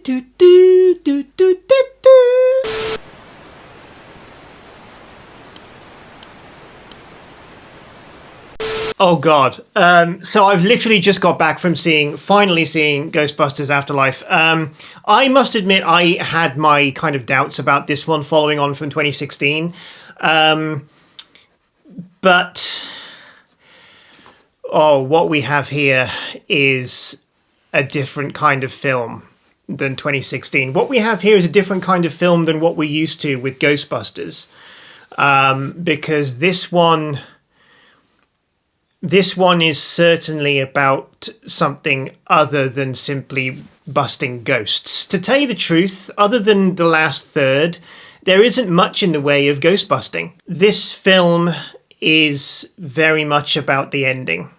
Do, do, do, do, do, do. Oh God. So I've literally just got back from finally seeing Ghostbusters Afterlife. I must admit I had my kind of doubts about this one following on from 2016. But what we have here is a different kind of film than 2016. What we have here is a different kind of film than what we're used to with Ghostbusters. Because this one is certainly about something other than simply busting ghosts. To tell you the truth, other than the last third, there isn't much in the way of ghost busting. This film is very much about the ending.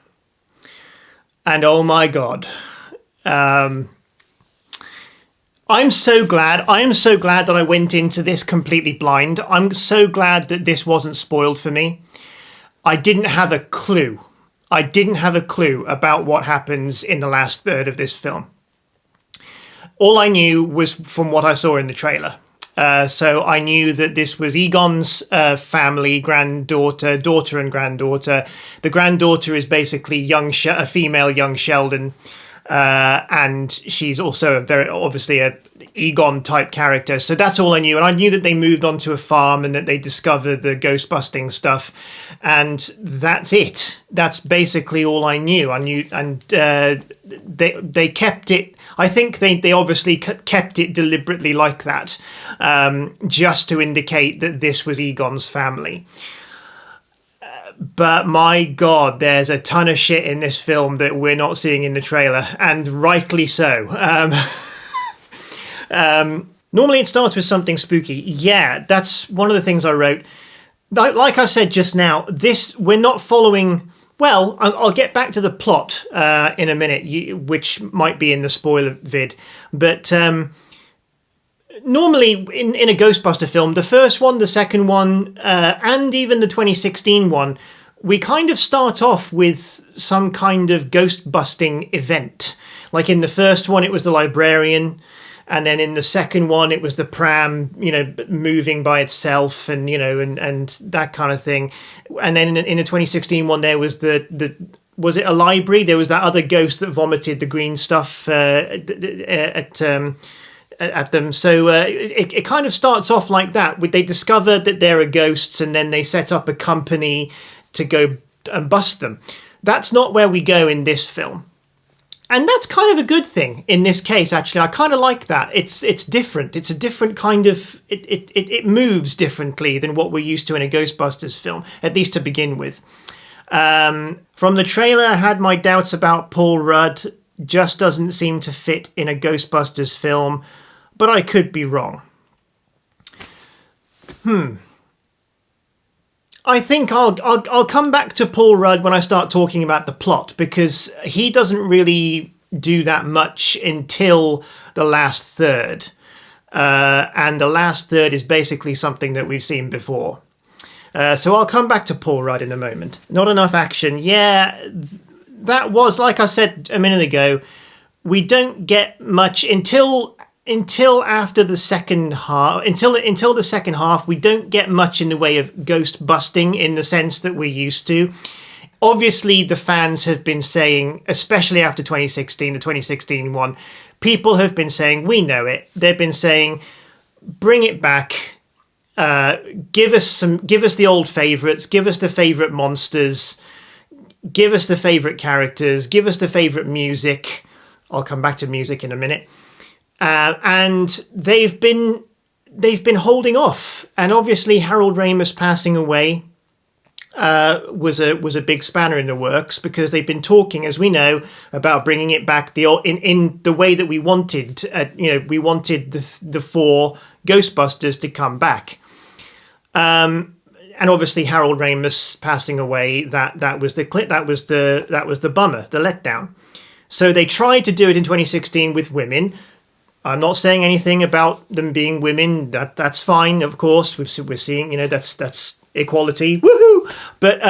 And oh my God. I am so glad that I went into this completely blind. I'm so glad that this wasn't spoiled for me. I didn't have a clue. About what happens in the last third of this film. All I knew was from what I saw in the trailer. So I knew that this was Egon's family, daughter and granddaughter. The granddaughter is basically a female young Sheldon. And she's also obviously a Egon type character. So that's all I knew. And I knew that they moved onto a farm and that they discovered the ghost busting stuff. And that's it. That's basically all I knew. And they kept it. I think they obviously kept it deliberately like that, just to indicate that this was Egon's family. But my God, there's a ton of shit in this film that we're not seeing in the trailer, and rightly so. Normally it starts with something spooky. Yeah, that's one of the things I wrote. Like I said just now, we're not following... Well, I'll get back to the plot in a minute, which might be in the spoiler vid. But normally in a Ghostbuster film, the first one, the second one, and even the 2016 one, we kind of start off with some kind of ghost busting event. Like in the first one, it was the librarian. And then in the second one, it was the pram, moving by itself and that kind of thing. And then in the 2016 one, there was was it a library? There was that other ghost that vomited the green stuff at them. So it kind of starts off like that. They discover that there are ghosts and then they set up a company to go and bust them. That's not where we go in this film. And that's kind of a good thing in this case, actually. I kind of like that. It's different. It's a different kind of... It moves differently than what we're used to in a Ghostbusters film, at least to begin with. From the trailer, I had my doubts about Paul Rudd. Just doesn't seem to fit in a Ghostbusters film, but I could be wrong. I think I'll come back to Paul Rudd when I start talking about the plot, because he doesn't really do that much until the last third. And the last third is basically something that we've seen before. So I'll come back to Paul Rudd in a moment. Not enough action. Yeah, that was, like I said a minute ago, we don't get much until after the second half. Until the second half, we don't get much in the way of ghost busting in the sense that we're used to. Obviously, the fans have been saying, especially after 2016, the 2016 one, people have been saying, we know it. They've been saying, bring it back. Give us the old favourites. Give us the favourite monsters. Give us the favourite characters. Give us the favourite music. I'll come back to music in a minute. And they've been holding off, and obviously Harold Ramis passing away was a big spanner in the works, because they've been talking, as we know, about bringing it back in the way that we wanted. We wanted the four Ghostbusters to come back, and obviously Harold Ramis passing away, that was the bummer, the letdown. So they tried to do it in 2016 with women. I'm not saying anything about them being women. That's fine, of course. We're seeing, that's equality. Woohoo! But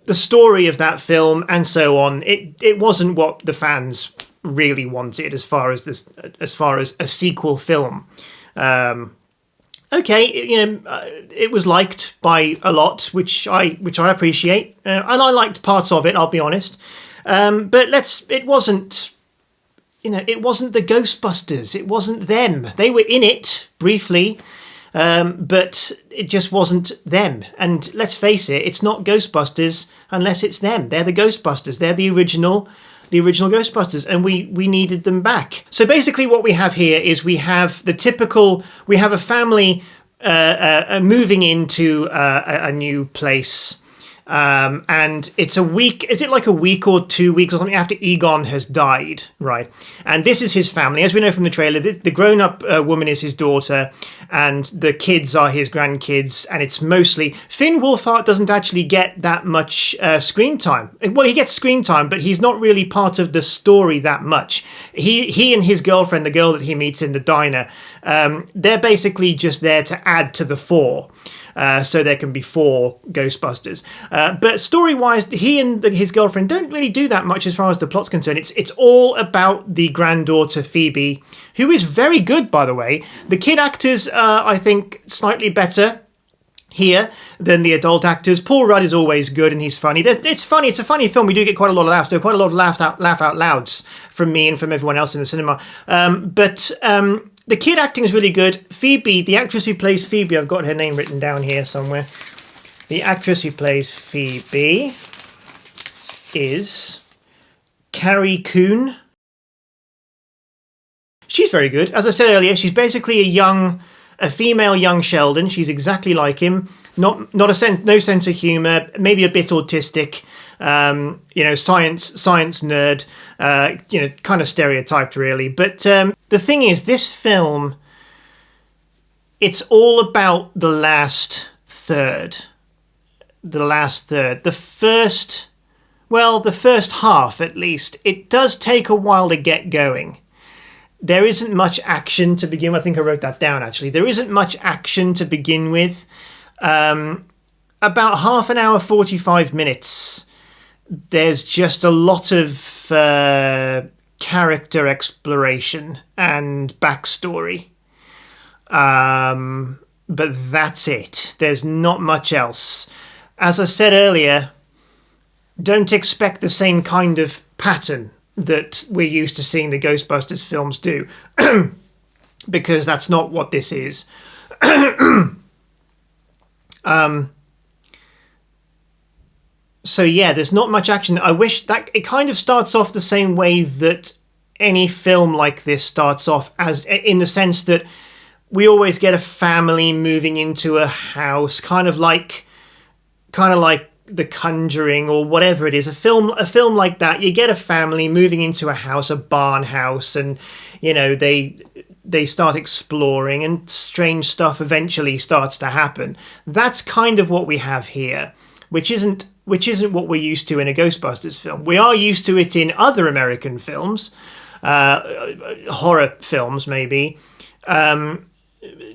the story of that film and so on, it wasn't what the fans really wanted as far as a sequel film. Okay, it was liked by a lot, which I appreciate, and I liked parts of it. I'll be honest, but it wasn't. It wasn't the Ghostbusters. It wasn't them. They were in it briefly, but it just wasn't them. And let's face it, it's not Ghostbusters unless it's them. They're the Ghostbusters. They're the original Ghostbusters, and we needed them back. So basically what we have here is we have a family moving into a new place, and it's a week. Is it like a week or 2 weeks or something after Egon has died, right? And this is his family. As we know from the trailer, the grown-up woman is his daughter, and the kids are his grandkids, and it's mostly... Finn Wolfhard doesn't actually get that much screen time. Well, he gets screen time, but he's not really part of the story that much. He and his girlfriend, the girl that he meets in the diner, they're basically just there to add to the four. So there can be 4 Ghostbusters. But story-wise, he and his girlfriend don't really do that much as far as the plot's concerned. It's all about the granddaughter, Phoebe, who is very good, by the way. The kid actors are, I think, slightly better here than the adult actors. Paul Rudd is always good, and he's funny. It's funny. It's a funny film. We do get quite a lot of laughs. There are quite a lot of laugh out louds from me and from everyone else in the cinema. But the kid acting is really good. Phoebe, the actress who plays Phoebe, I've got her name written down here somewhere. The actress who plays Phoebe is Carrie Coon. She's very good. As I said earlier, she's basically a female young Sheldon. She's exactly like him. No sense of humour, maybe a bit autistic. Science nerd. Kind of stereotyped, really. But the thing is, this film, it's all about the last third. The first half, at least. It does take a while to get going. There isn't much action to begin with. I think I wrote that down, actually. There isn't much action to begin with. About half an hour, 45 minutes. There's just a lot of character exploration and backstory. But that's it. There's not much else. As I said earlier, don't expect the same kind of pattern that we're used to seeing the Ghostbusters films do, because that's not what this is. So yeah, there's not much action. I wish that it kind of starts off the same way that any film like this starts off, as in the sense that we always get a family moving into a house, kind of like The Conjuring or whatever it is. A film like that, you get a family moving into a house, a barn house, and they start exploring, and strange stuff eventually starts to happen. That's kind of what we have here, which isn't what we're used to in a Ghostbusters film. We are used to it in other American films, horror films maybe,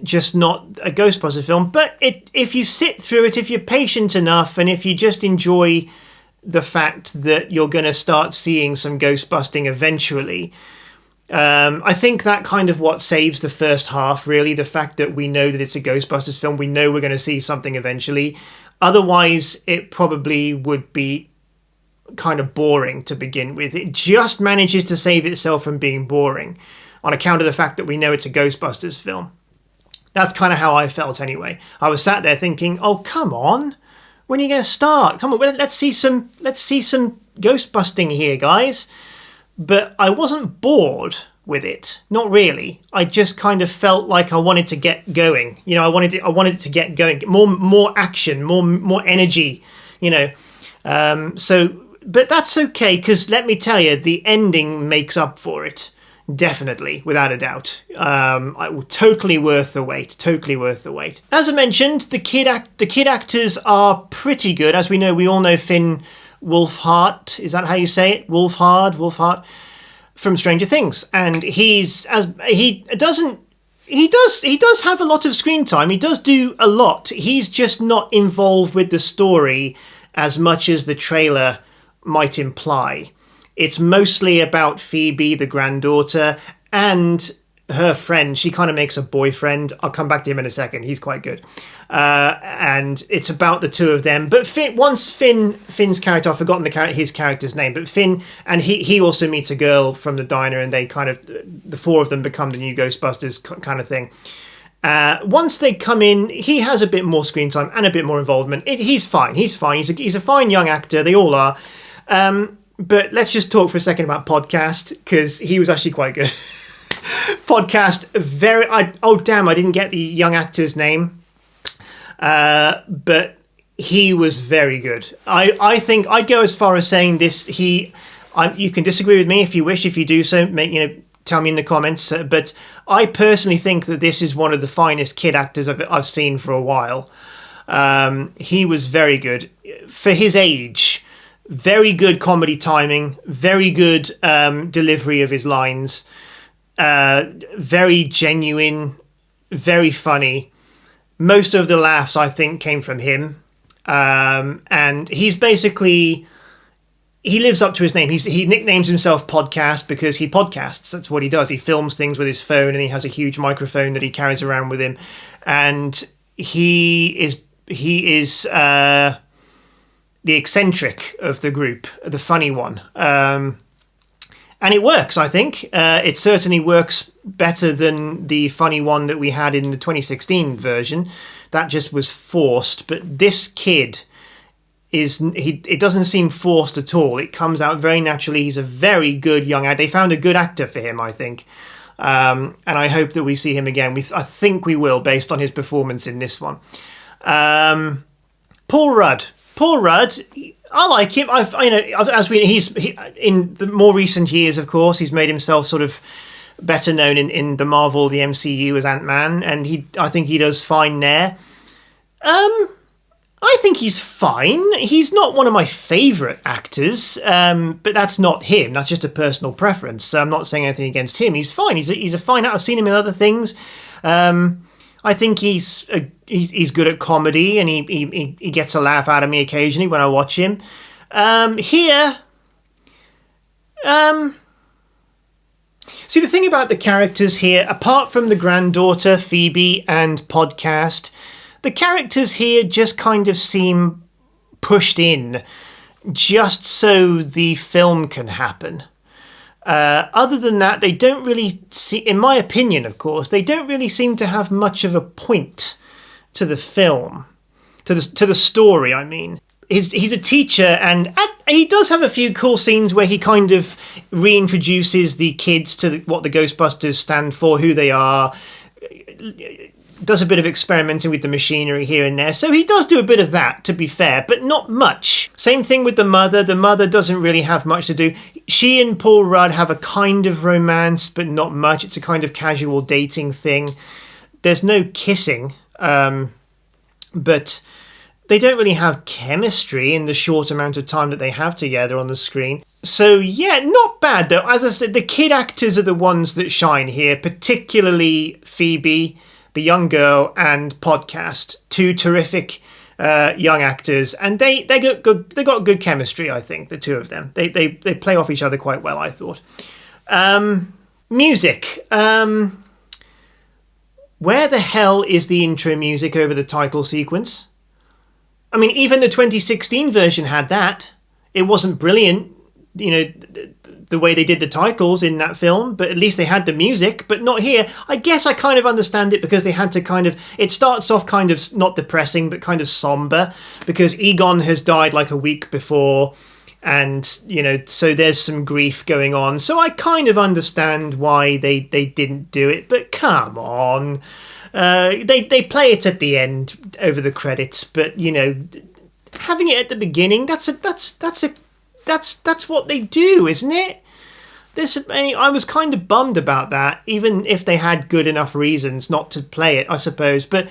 just not a Ghostbusters film. But if you sit through it, if you're patient enough, and if you just enjoy the fact that you're going to start seeing some ghost busting eventually, I think that kind of what saves the first half, really. The fact that we know that it's a Ghostbusters film, we know we're going to see something eventually. Otherwise, it probably would be kind of boring to begin with. It just manages to save itself from being boring on account of the fact that we know it's a Ghostbusters film. That's kind of how I felt anyway. I was sat there thinking, oh, come on. When are you going to start? Come on, let's see some ghost busting here, guys. But I wasn't bored with it. Not really. I just kind of felt like I wanted to get going. I wanted it to get going. More action, more energy, but that's okay, because let me tell you, the ending makes up for it. Definitely, without a doubt. Totally worth the wait. Totally worth the wait. As I mentioned, the kid actors are pretty good. As we know, we all know Finn Wolfhard. Is that how you say it? Wolfhard from Stranger Things, and he does have a lot of screen time. He does do a lot. He's just not involved with the story as much as the trailer might imply. It's mostly about Phoebe, the granddaughter, and her friend. She kind of makes a boyfriend. I'll come back to him in a second. He's quite good. And it's about the two of them. But Finn's character, I've forgotten his character's name, but Finn, and he also meets a girl from the diner, and they kind of, the four of them become the new Ghostbusters kind of thing. Once they come in, he has a bit more screen time and a bit more involvement. He's fine. He's a fine young actor. They all are. But let's just talk for a second about Podcast, because he was actually quite good. Podcast, I didn't get the young actor's name. But he was very good. I think I'd go as far as saying this. You can disagree with me if you wish. If you do so, tell me in the comments. But I personally think that this is one of the finest kid actors I've seen for a while. He was very good for his age. Very good comedy timing. Very good delivery of his lines. Very genuine. Very funny. Most of the laughs, I think, came from him. And he's basically... He lives up to his name. He nicknames himself Podcast because he podcasts. That's what he does. He films things with his phone, and he has a huge microphone that he carries around with him. And he is the eccentric of the group, the funny one. And it works, I think. It certainly works better than the funny one that we had in the 2016 version. That just was forced. But this kid, it doesn't seem forced at all. It comes out very naturally. He's a very good young actor. They found a good actor for him, I think. And I hope that we see him again. I think we will, based on his performance in this one. Paul Rudd. I like him. He's in the more recent years, of course, he's made himself sort of better known in the Marvel, the MCU as Ant-Man, and I think he does fine there. I think he's fine. He's not one of my favourite actors, but that's not him. That's just a personal preference. So I'm not saying anything against him. He's fine. He's a fine actor. I've seen him in other things. I think he's good at comedy, and he gets a laugh out of me occasionally when I watch him. Here, see, the thing about the characters here, apart from the granddaughter, Phoebe, and Podcast, the characters here just kind of seem pushed in just so the film can happen. Other than that, they don't really see, in my opinion, of course, they don't really seem to have much of a point to the film, to the story, I mean. He's a teacher, and he does have a few cool scenes where he kind of reintroduces the kids to what the Ghostbusters stand for, who they are, does a bit of experimenting with the machinery here and there. So he does do a bit of that, to be fair, but not much. Same thing with the mother. The mother doesn't really have much to do. She and Paul Rudd have a kind of romance, but not much. It's a kind of casual dating thing. There's no kissing, but they don't really have chemistry in the short amount of time that they have together on the screen. So yeah, not bad though. As I said, the kid actors are the ones that shine here, particularly Phoebe, the young girl, and Podcast, two terrific young actors, and they got good chemistry. I think the two of them they play off each other quite well, I thought. Music. Where the hell is the intro music over the title sequence? I mean, even the 2016 version had that. It wasn't brilliant, the way they did the titles in that film, but at least they had the music, but not here. I guess I kind of understand it because they had to it starts off kind of not depressing, but kind of somber, because Egon has died like a week before, and, so there's some grief going on. So I kind of understand why they didn't do it, but come on. They play it at the end over the credits, but, having it at the beginning, that's what they do, isn't it? I was kind of bummed about that, even if they had good enough reasons not to play it, I suppose. But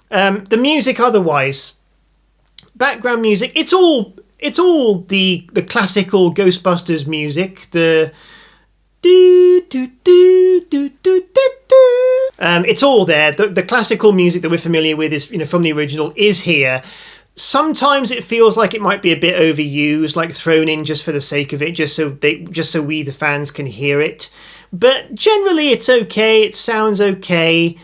the music otherwise, background music, it's all the classical Ghostbusters music, the do do do do do do do. It's all there. The classical music that we're familiar with is from the original is here. Sometimes it feels like it might be a bit overused, like thrown in just for the sake of it, just so we the fans can hear it. But generally, it's okay. It sounds okay.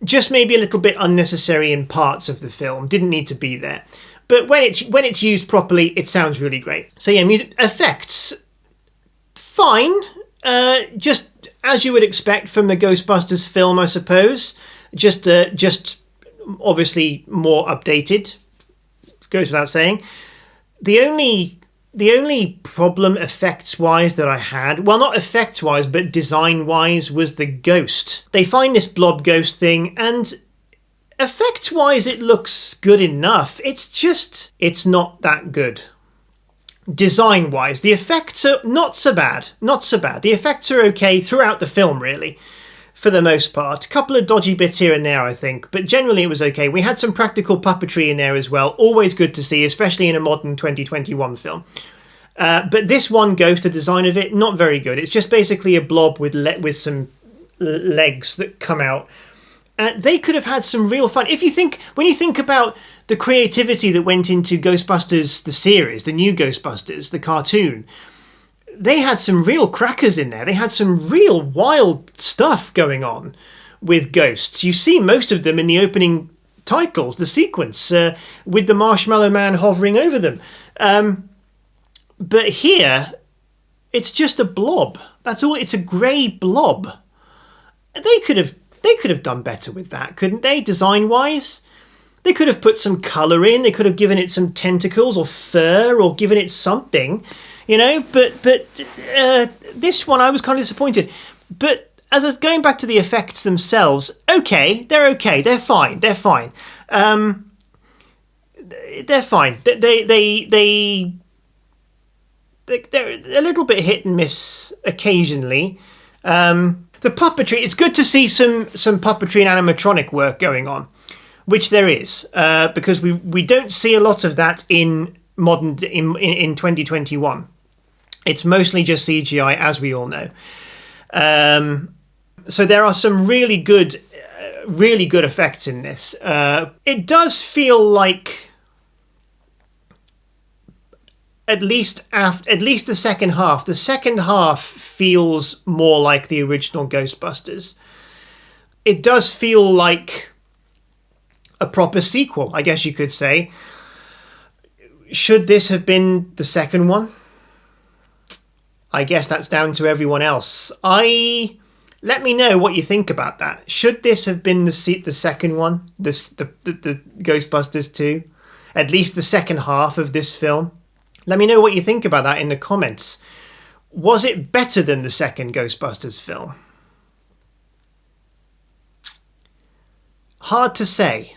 Just maybe a little bit unnecessary in parts of the film. Didn't need to be there. But when it's used properly, it sounds really great. So yeah, music effects, fine. Just as you would expect from the Ghostbusters film, I suppose. Just obviously more updated, goes without saying. The only problem effects wise that I had, well, not effects wise but design wise, was the ghost. They find this blob ghost thing, and effects wise it looks good enough. It's not that good. Design wise, the effects are not so bad. The effects are okay throughout the film, really. For the most part. A couple of dodgy bits here and there, I think, but generally it was okay. We had some practical puppetry in there as well. Always good to see, especially in a modern 2021 film. But this one ghost, the design of it, not very good. It's just basically a blob with some legs that come out. They could have had some real fun. When you think about the creativity that went into Ghostbusters, the series, the new Ghostbusters, the cartoon, they had some real crackers in there. They had some real wild stuff going on with ghosts. You see most of them in the opening titles, the sequence, with the Marshmallow Man hovering over them. But here, it's just a blob. That's all. It's a grey blob. They could have done better with that, couldn't they, design-wise? They could have put some colour in. They could have given it some tentacles or fur or given it something. But this one I was kind of disappointed. But as I was going back to the effects themselves, okay. They're fine. They're fine. They're a little bit hit and miss occasionally. The puppetry, it's good to see some puppetry and animatronic work going on, which there is, because we don't see a lot of that in 2021. It's mostly just CGI, as we all know. So there are some really good effects in this. It does feel like, at least the second half. The second half feels more like the original Ghostbusters. It does feel like a proper sequel, I guess you could say. Should this have been the second one? I guess that's down to everyone else. Let me know what you think about that. Should this have been the second one, the Ghostbusters 2? At least the second half of this film? Let me know what you think about that in the comments. Was it better than the second Ghostbusters film? Hard to say.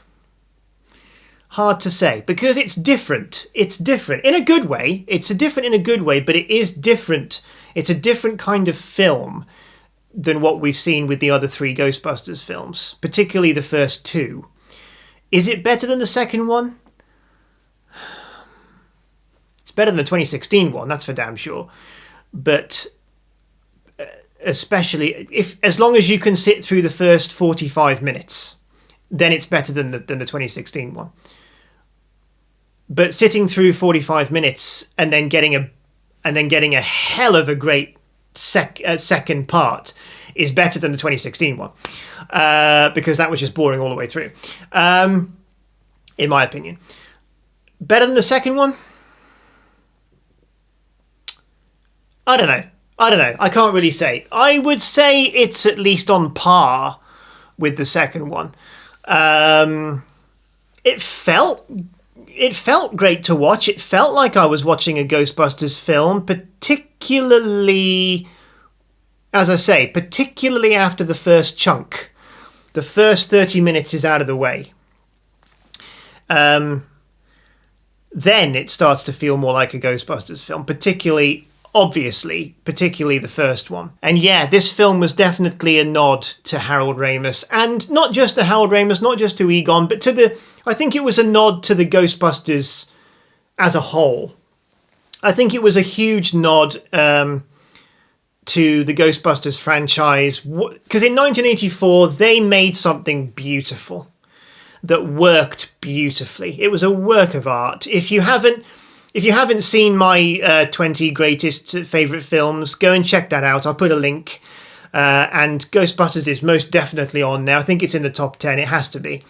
Because it's different. It's different in a good way. But it is different. It's a different kind of film than what we've seen with the other three Ghostbusters films, particularly the first two. Is it better than the second one? It's better than the 2016 one, that's for damn sure. But especially as long as you can sit through the first 45 minutes, then it's better than the 2016 one. But sitting through 45 minutes and then getting a hell of a great second part is better than the 2016 one, because that was just boring all the way through, in my opinion. Better than the second one? I don't know. I can't really say. I would say it's at least on par with the second one. It felt great to watch. It felt like I was watching a Ghostbusters film, particularly, as I say, particularly after the first chunk. The first 30 minutes is out of the way. Then it starts to feel more like a Ghostbusters film, particularly the first one. And yeah, this film was definitely a nod to Harold Ramis, and not just to Harold Ramis, not just to Egon, but I think it was a nod to the Ghostbusters as a whole. I think it was a huge nod to the Ghostbusters franchise, because in 1984 they made something beautiful. that worked beautifully. It was a work of art. If you haven't seen my 20 greatest favourite films, go and check that out. I'll put a link. And Ghostbusters is most definitely on there. I think it's in the top 10. It has to be.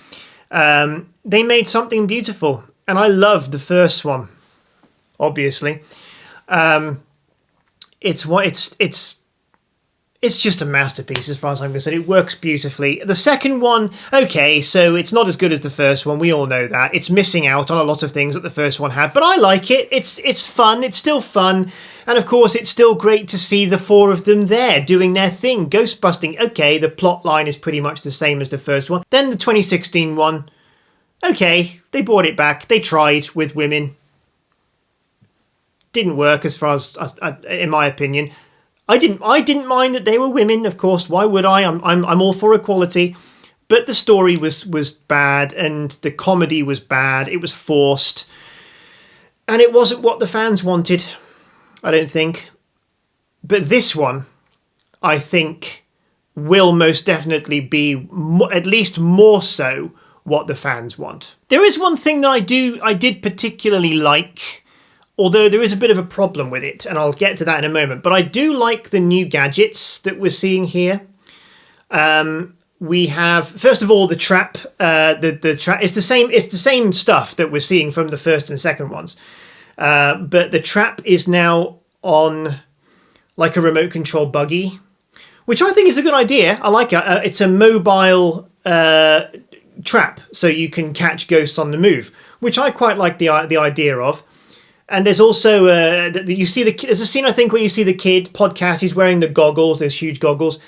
They made something beautiful. And I loved the first one, obviously. It's just a masterpiece as far as I'm concerned. It works beautifully. The second one, okay, so it's not as good as the first one. We all know that. It's missing out on a lot of things that the first one had, but I like it. It's fun. It's still fun. And of course, it's still great to see the four of them there doing their thing. Ghostbusting, okay, the plot line is pretty much the same as the first one. Then the 2016 one, okay, they brought it back. They tried with women. Didn't work as far as, in my opinion. I didn't mind that they were women, of course. Why would I? I'm all for equality. But the story was bad, and the comedy was bad. It was forced. And it wasn't what the fans wanted, I don't think. But this one, I think, will most definitely be at least more so what the fans want. There is one thing that I did particularly like, although there is a bit of a problem with it, and I'll get to that in a moment. But I do like the new gadgets that we're seeing here. We have, first of all, the trap. The trap is the same. It's the same stuff that we're seeing from the first and second ones, but the trap is now on like a remote control buggy, which I think is a good idea. I like it. It's a mobile trap, so you can catch ghosts on the move, which I quite like the idea of. And there's also there's a scene I think where you see the kid podcast. He's wearing the goggles, those huge goggles,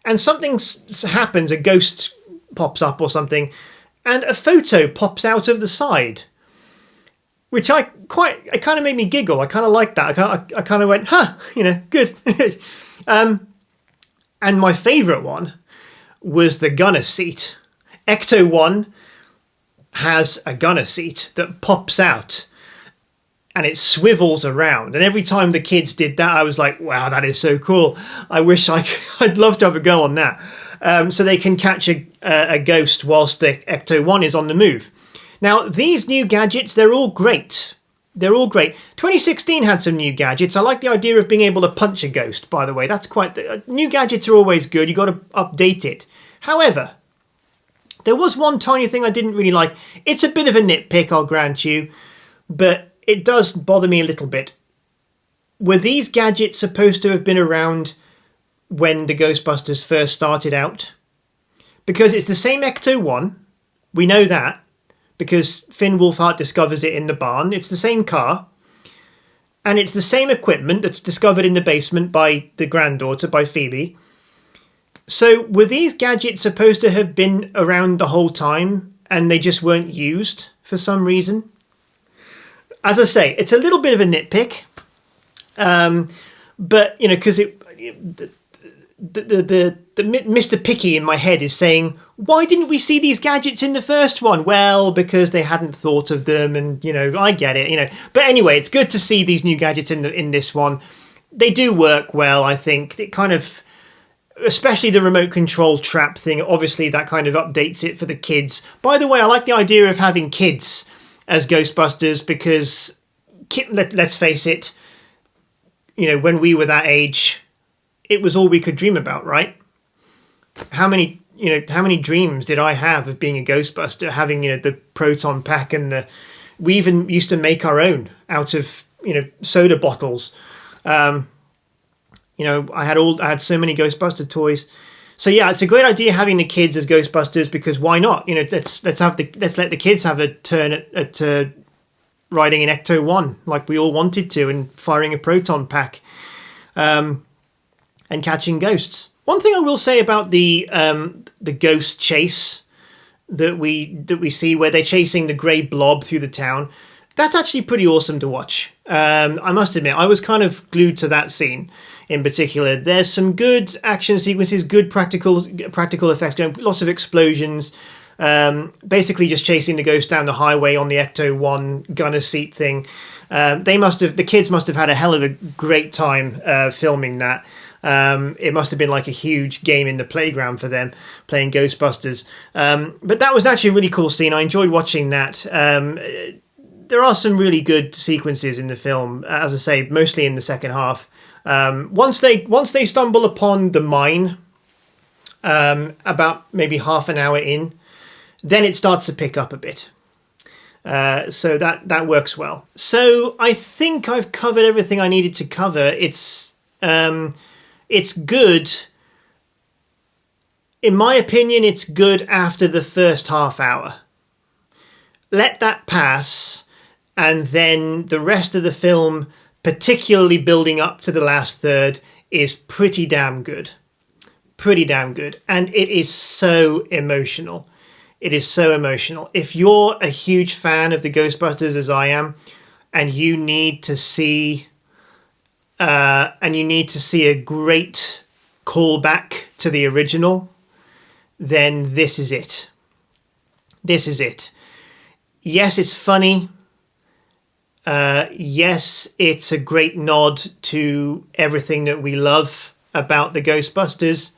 and something happens. A ghost pops up or something, and a photo pops out of the side, which it kind of made me giggle. I kind of liked that. I kind of went, huh, good. And my favourite one was the gunner seat. Ecto-1 has a gunner seat that pops out. And it swivels around. And every time the kids did that, I was like, wow, that is so cool. I wish I'd love to have a go on that. So they can catch a ghost whilst the Ecto-1 is on the move. Now, these new gadgets, they're all great. They're all great. 2016 had some new gadgets. I like the idea of being able to punch a ghost, by the way. That's new gadgets are always good. You've got to update it. However, there was one tiny thing I didn't really like. It's a bit of a nitpick, I'll grant you. But it does bother me a little bit. Were these gadgets supposed to have been around when the Ghostbusters first started out? Because it's the same Ecto-1. We know that. Because Finn Wolfhard discovers it in the barn. It's the same car. And it's the same equipment that's discovered in the basement by the granddaughter, by Phoebe. So were these gadgets supposed to have been around the whole time and they just weren't used for some reason? As I say, it's a little bit of a nitpick, but because the Mr. Picky in my head is saying, why didn't we see these gadgets in the first one? Well, because they hadn't thought of them, and I get it, But anyway, it's good to see these new gadgets in this one. They do work well, I think. It kind of, especially the remote control trap thing. Obviously, that kind of updates it for the kids. By the way, I like the idea of having kids as Ghostbusters, because let's face it, when we were that age, it was all we could dream about, right? How many dreams did I have of being a Ghostbuster, having the proton pack, and we even used to make our own out of soda bottles. I had so many Ghostbuster toys. So yeah, it's a great idea having the kids as Ghostbusters, because why not? Let's let the kids have a turn at riding an Ecto-1 like we all wanted to, and firing a proton pack, and catching ghosts. One thing I will say about the ghost chase that we see, where they're chasing the grey blob through the town, that's actually pretty awesome to watch. I must admit, I was kind of glued to that scene. In particular, there's some good action sequences, good practical effects, lots of explosions, basically just chasing the ghost down the highway on the Ecto-1 gunner seat thing. The kids must have had a hell of a great time filming that. It must have been like a huge game in the playground for them, playing Ghostbusters. But that was actually a really cool scene. I enjoyed watching that. There are some really good sequences in the film, as I say, mostly in the second half. Once they stumble upon the mine, about maybe half an hour in, then it starts to pick up a bit. So that works well. So I think I've covered everything I needed to cover. It's good. In my opinion, it's good after the first half hour. Let that pass, and then the rest of the film, particularly building up to the last third, is pretty damn good. Pretty damn good. And it is so emotional. It is so emotional. If you're a huge fan of the Ghostbusters, as I am, and you need to see a great callback to the original, then this is it. This is it. Yes, it's funny. Yes, it's a great nod to everything that we love about the Ghostbusters.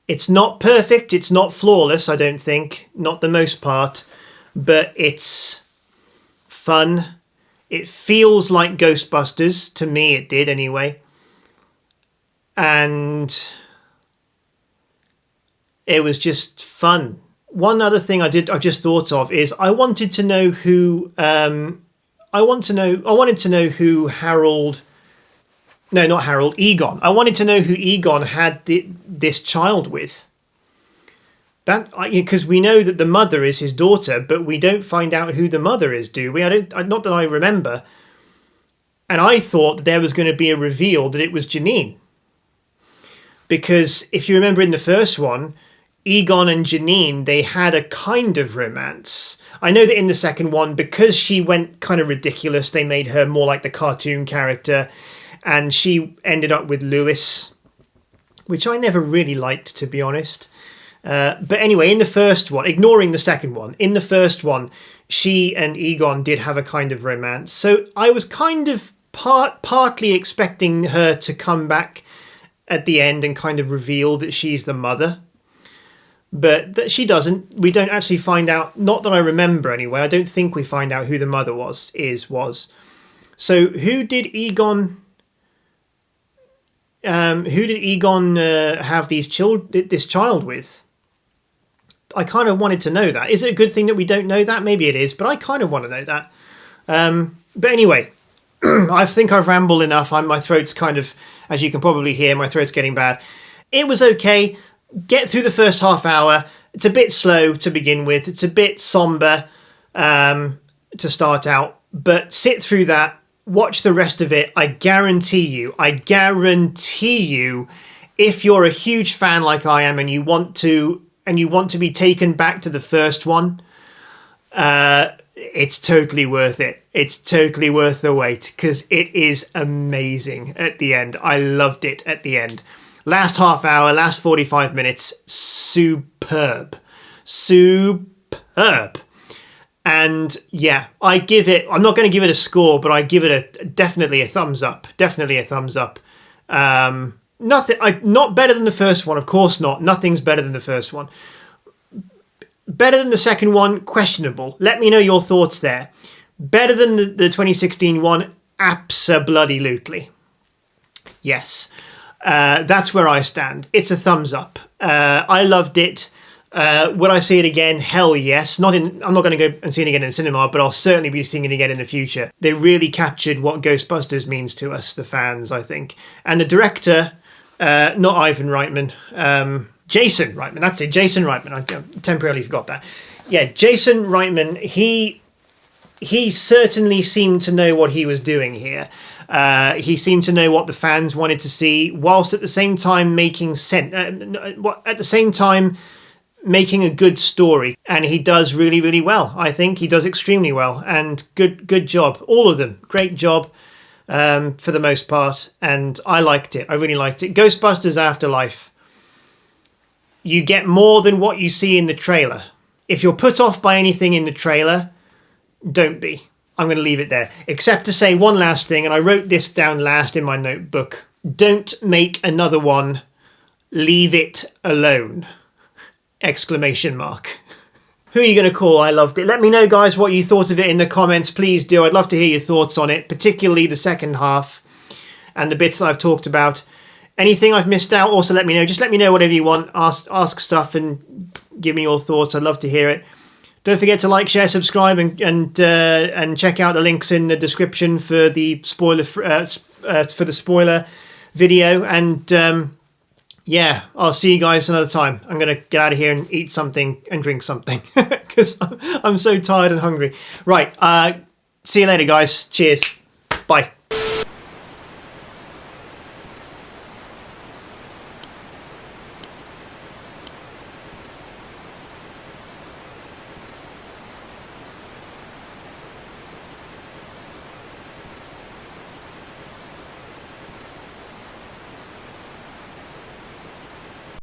It's not perfect, it's not flawless, I don't think, not the most part, but it's fun. It feels like Ghostbusters, to me it did anyway. And it was just fun. One other thing I just thought of is I wanted to know who Egon. I wanted to know who Egon had this child with. Because we know that the mother is his daughter, but we don't find out who the mother is, do we? Not that I remember. And I thought that there was going to be a reveal that it was Janine. Because if you remember in the first one, Egon and Janine, they had a kind of romance. I know that in the second one, because she went kind of ridiculous, they made her more like the cartoon character. And she ended up with Lewis, which I never really liked, to be honest. But anyway, in the first one, ignoring the second one, in the first one, she and Egon did have a kind of romance. So I was kind of partly expecting her to come back at the end and kind of reveal that she's the mother. But that she doesn't. We don't actually find out, not that I remember anyway. I don't think we find out who the mother was. So who did Egon... have this child with? I kind of wanted to know that. Is it a good thing that we don't know that? Maybe it is, but I kind of want to know that. But anyway, I think I've rambled enough. My throat's kind of, as you can probably hear, my throat's getting bad. It was okay. Get through the first half hour. It's a bit slow to begin with. It's a bit somber to start out, but sit through that. Watch the rest of it. I guarantee you, if you're a huge fan like I am and you want to be taken back to the first one, it's totally worth it. It's totally worth the wait because it is amazing at the end. I loved it at the end. Last half hour, last 45 minutes, superb. And yeah, I'm not going to give it a score, but I give it definitely a thumbs up. Definitely a thumbs up. Not better than the first one, of course not. Nothing's better than the first one. Better than the second one, questionable. Let me know your thoughts there. Better than the 2016 one, abso-bloody-lutely. Yes. That's where I stand. It's a thumbs up. I loved it. Would I see it again? Hell yes. I'm not going to go and see it again in cinema, but I'll certainly be seeing it again in the future. They really captured what Ghostbusters means to us, the fans, I think. And the director, not Ivan Reitman, Jason Reitman. That's it, Jason Reitman. I temporarily forgot that. Yeah, Jason Reitman, he certainly seemed to know what he was doing here. He seemed to know what the fans wanted to see, whilst at the same time making sense. Making a good story, and he does really, really well. I think he does extremely well, and good job. All of them, great job for the most part, and I liked it. I really liked it. Ghostbusters Afterlife. You get more than what you see in the trailer. If you're put off by anything in the trailer, don't be. I'm going to leave it there, except to say one last thing, and I wrote this down last in my notebook. Don't make another one. Leave it alone. Exclamation mark. Who are you going to call? I loved it. Let me know, guys, what you thought of it in the comments. Please do. I'd love to hear your thoughts on it, particularly the second half and the bits that I've talked about. Anything I've missed out, also let me know. Just let me know whatever you want. Ask stuff and give me your thoughts. I'd love to hear it. Don't forget to like, share, subscribe, and check out the links in the description for the spoiler video. And yeah, I'll see you guys another time. I'm gonna get out of here and eat something and drink something because I'm so tired and hungry. Right. See you later, guys. Cheers. Bye.